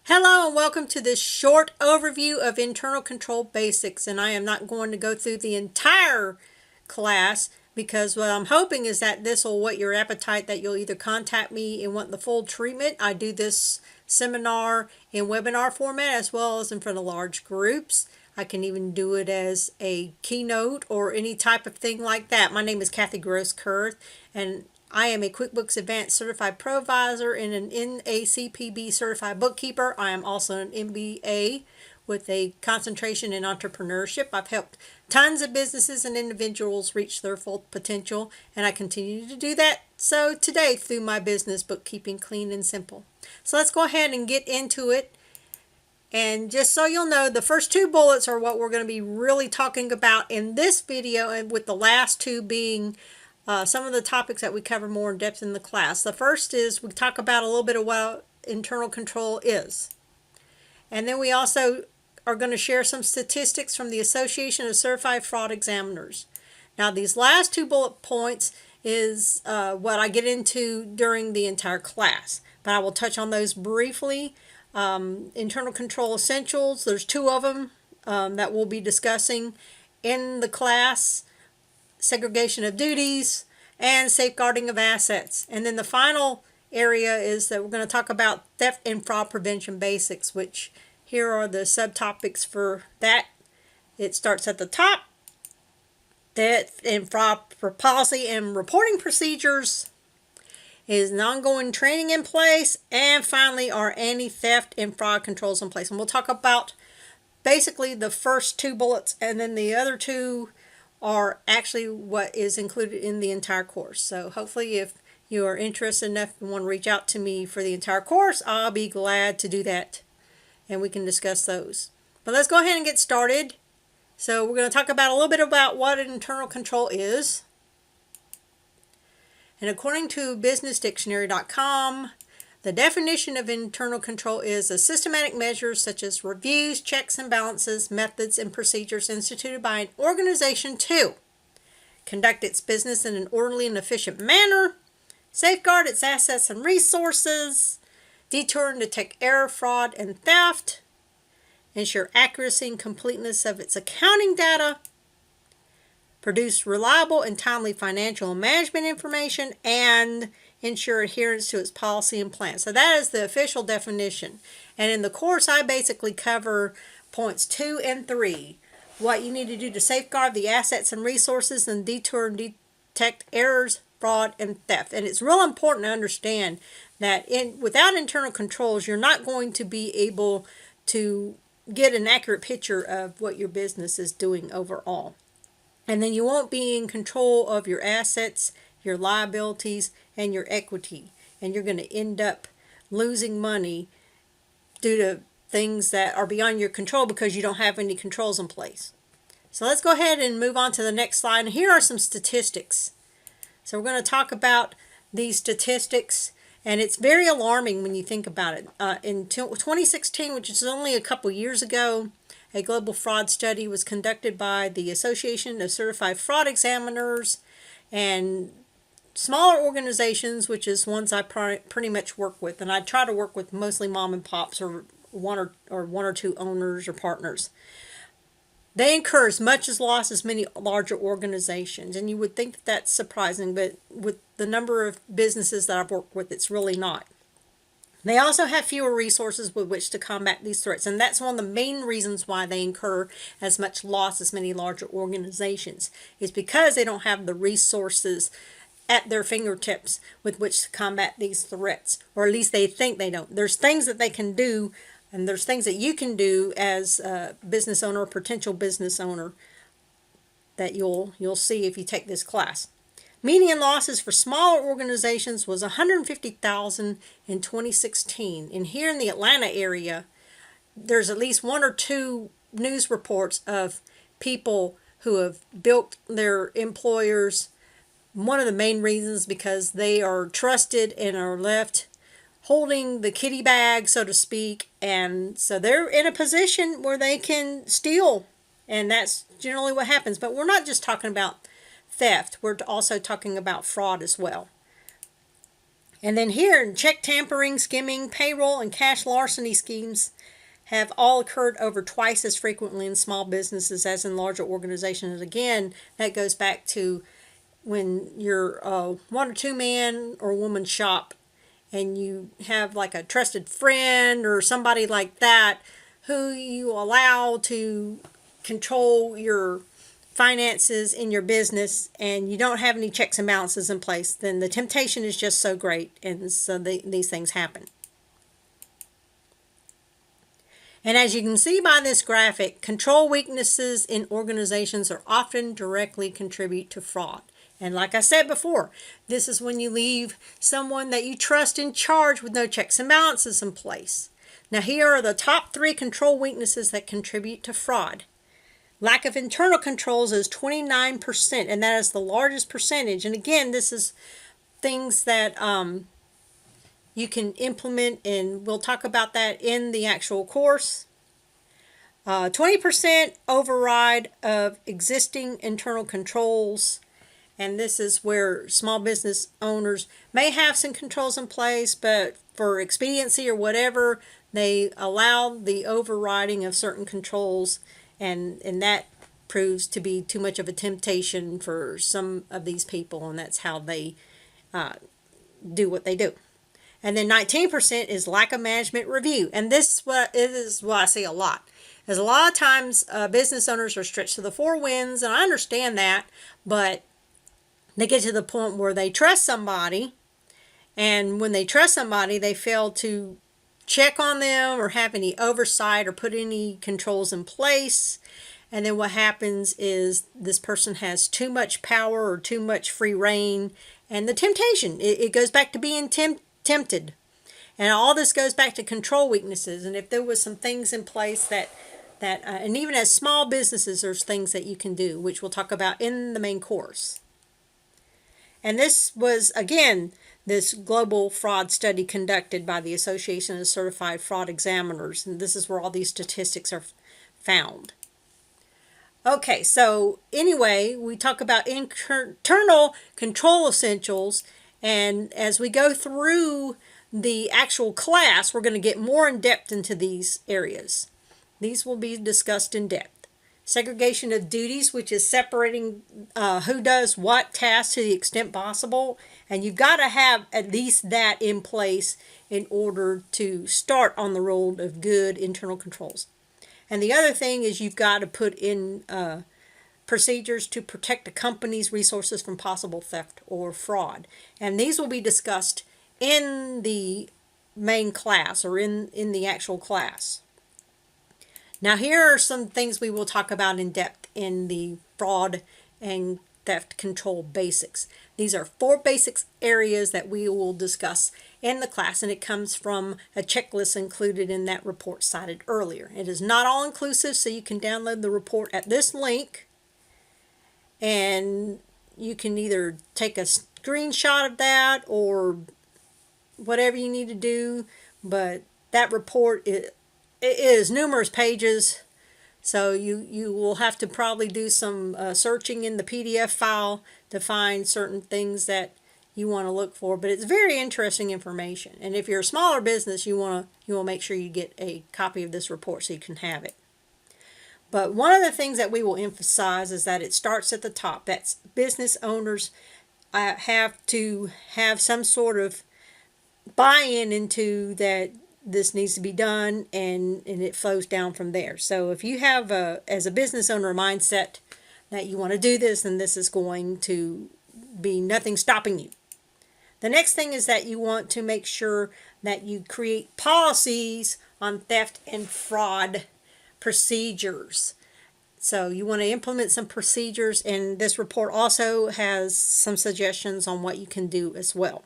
Hello and welcome to this short overview of internal control basics, and I am not going to go through the entire class because what I'm hoping is that this will whet your appetite, that you'll either contact me and want the full treatment. I do this seminar in webinar format as well as in front of large groups. I can even do it as a keynote or any type of thing like that. My name is Kathy Gross-Kurth, and I am a QuickBooks Advanced Certified Provisor and an NACPB Certified Bookkeeper. I am also an MBA with a concentration in entrepreneurship. I've helped tons of businesses and individuals reach their full potential, and I continue to do that so today through my business, Bookkeeping Clean and Simple. So let's go ahead and get into it. And just so you'll know, the first two bullets are what we're going to be really talking about in this video, and with the last two being some of the topics that we cover more in depth in the class. The first is we talk about a little bit of what internal control is. And then we also are going to share some statistics from the Association of Certified Fraud Examiners. Now these last two bullet points is what I get into during the entire class, but I will touch on those briefly. Internal control essentials, there's two of them that we'll be discussing in the class. Segregation of duties, and safeguarding of assets. And then the final area is that we're going to talk about theft and fraud prevention basics, which here are the subtopics for that. It starts at the top. Theft and fraud policy and reporting procedures. Is an ongoing training in place? And finally, are anti-theft and fraud controls in place? And we'll talk about basically the first two bullets, and then the other two are actually what is included in the entire course. So hopefully if you are interested enough and want to reach out to me for the entire course, I'll be glad to do that and we can discuss those. But let's go ahead and get started. So we're going to talk about a little bit about what an internal control is. And according to businessdictionary.com, the definition of internal control is a systematic measures such as reviews, checks and balances, methods, and procedures instituted by an organization to conduct its business in an orderly and efficient manner, safeguard its assets and resources, deter and detect error, fraud, and theft, ensure accuracy and completeness of its accounting data, produce reliable and timely financial and management information, and ensure adherence to its policy and plan. So that is the official definition. And in the course, I basically cover points 2 and 3. What you need to do to safeguard the assets and resources and deter and detect errors, fraud, and theft. And it's real important to understand that without internal controls, you're not going to be able to get an accurate picture of what your business is doing overall. And then you won't be in control of your assets, your liabilities, and your equity. And you're going to end up losing money due to things that are beyond your control because you don't have any controls in place. So let's go ahead and move on to the next slide. And here are some statistics. So we're going to talk about these statistics. And it's very alarming when you think about it. In 2016, which is only a couple years ago, a global fraud study was conducted by the Association of Certified Fraud Examiners and smaller organizations, which is ones I pretty much work with. And I try to work with mostly mom and pops or one or two owners or partners. They incur as much as loss as many larger organizations. And you would think that that's surprising, but with the number of businesses that I've worked with, it's really not. They also have fewer resources with which to combat these threats, and that's one of the main reasons why they incur as much loss as many larger organizations, is because they don't have the resources at their fingertips with which to combat these threats, or at least they think they don't. There's things that they can do, and there's things that you can do as a business owner or potential business owner that you'll see if you take this class. Median losses for smaller organizations was $150,000 in 2016. And here in the Atlanta area, there's at least one or two news reports of people who have bilked their employers. One of the main reasons because they are trusted and are left holding the kitty bag, so to speak. And so they're in a position where they can steal. And that's generally what happens. But we're not just talking about theft. We're also talking about fraud as well. And then here, check tampering, skimming, payroll, and cash larceny schemes have all occurred over twice as frequently in small businesses as in larger organizations. Again, that goes back to when you're a one or two man or woman shop and you have like a trusted friend or somebody like that who you allow to control your finances in your business, and you don't have any checks and balances in place, then the temptation is just so great, and so these things happen. And as you can see by this graphic, control weaknesses in organizations are often directly contribute to fraud. And like I said before, this is when you leave someone that you trust in charge with no checks and balances in place. Now here are the top 3 control weaknesses that contribute to fraud. Lack of internal controls is 29%, and that is the largest percentage. And again, this is things that you can implement, and we'll talk about that in the actual course. 20% override of existing internal controls, and this is where small business owners may have some controls in place, but for expediency or whatever, they allow the overriding of certain controls, and that proves to be too much of a temptation for some of these people, and that's how they do what they do. And then 19% is lack of management review, and this is what I see a lot. As a lot of times business owners are stretched to the 4 winds, and I understand that, but they get to the point where they trust somebody, and when they trust somebody, they fail to check on them or have any oversight or put any controls in place. And then what happens is this person has too much power or too much free reign, and the temptation, it goes back to being tempted. And all this goes back to control weaknesses. And if there was some things in place that and even as small businesses, there's things that you can do, which we'll talk about in the main course. And this was, again, this global fraud study conducted by the Association of Certified Fraud Examiners. And this is where all these statistics are found. Okay, so anyway, we talk about internal control essentials. And as we go through the actual class, we're going to get more in depth into these areas. These will be discussed in depth. Segregation of duties, which is separating who does what tasks to the extent possible. And you've got to have at least that in place in order to start on the road of good internal controls. And the other thing is you've got to put in procedures to protect a company's resources from possible theft or fraud. And these will be discussed in the main class or in the actual class. Now here are some things we will talk about in depth in the fraud and theft control basics. These are 4 basic areas that we will discuss in the class, and it comes from a checklist included in that report cited earlier. It is not all inclusive, so you can download the report at this link, and you can either take a screenshot of that or whatever you need to do, but that report it is numerous pages, so you will have to probably do some searching in the PDF file to find certain things that you want to look for. But it's very interesting information, and if you're a smaller business, you want to make sure you get a copy of this report so you can have it. But one of the things that we will emphasize is that it starts at the top. That's business owners have to have some sort of buy-in into that this needs to be done, and it flows down from there. So if you have as a business owner a mindset that you want to do this, then this is going to be nothing stopping you. The next thing is that you want to make sure that you create policies on theft and fraud procedures. So you want to implement some procedures, and this report also has some suggestions on what you can do as well.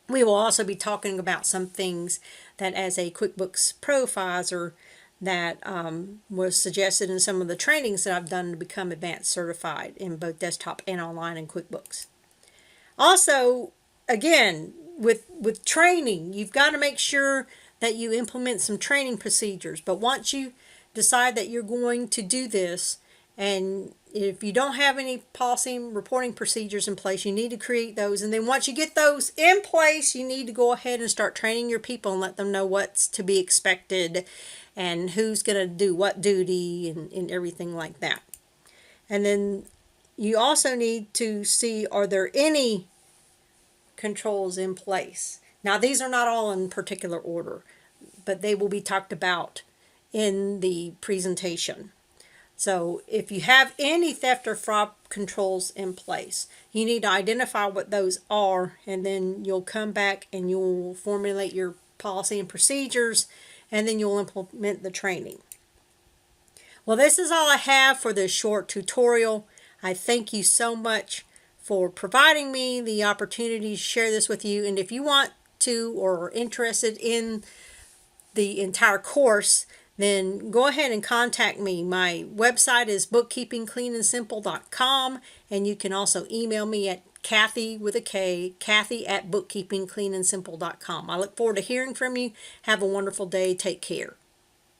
We will also be talking about some things that as a QuickBooks Pro advisor that was suggested in some of the trainings that I've done to become advanced certified in both desktop and online in QuickBooks. Also, again, with training, you've got to make sure that you implement some training procedures. But once you decide that you're going to do this and if you don't have any policy and reporting procedures in place, you need to create those. And then once you get those in place, you need to go ahead and start training your people and let them know what's to be expected and who's going to do what duty and everything like that. And then you also need to see, are there any controls in place? Now, these are not all in particular order, but they will be talked about in the presentation. So if you have any theft or fraud controls in place, you need to identify what those are, and then you'll come back and you'll formulate your policy and procedures, and then you'll implement the training. Well, this is all I have for this short tutorial. I thank you so much for providing me the opportunity to share this with you. And if you want to or are interested in the entire course, then go ahead and contact me. My website is bookkeepingcleanandsimple.com, and you can also email me at Kathy with a K, Kathy at bookkeepingcleanandsimple.com. I look forward to hearing from you. Have a wonderful day. Take care.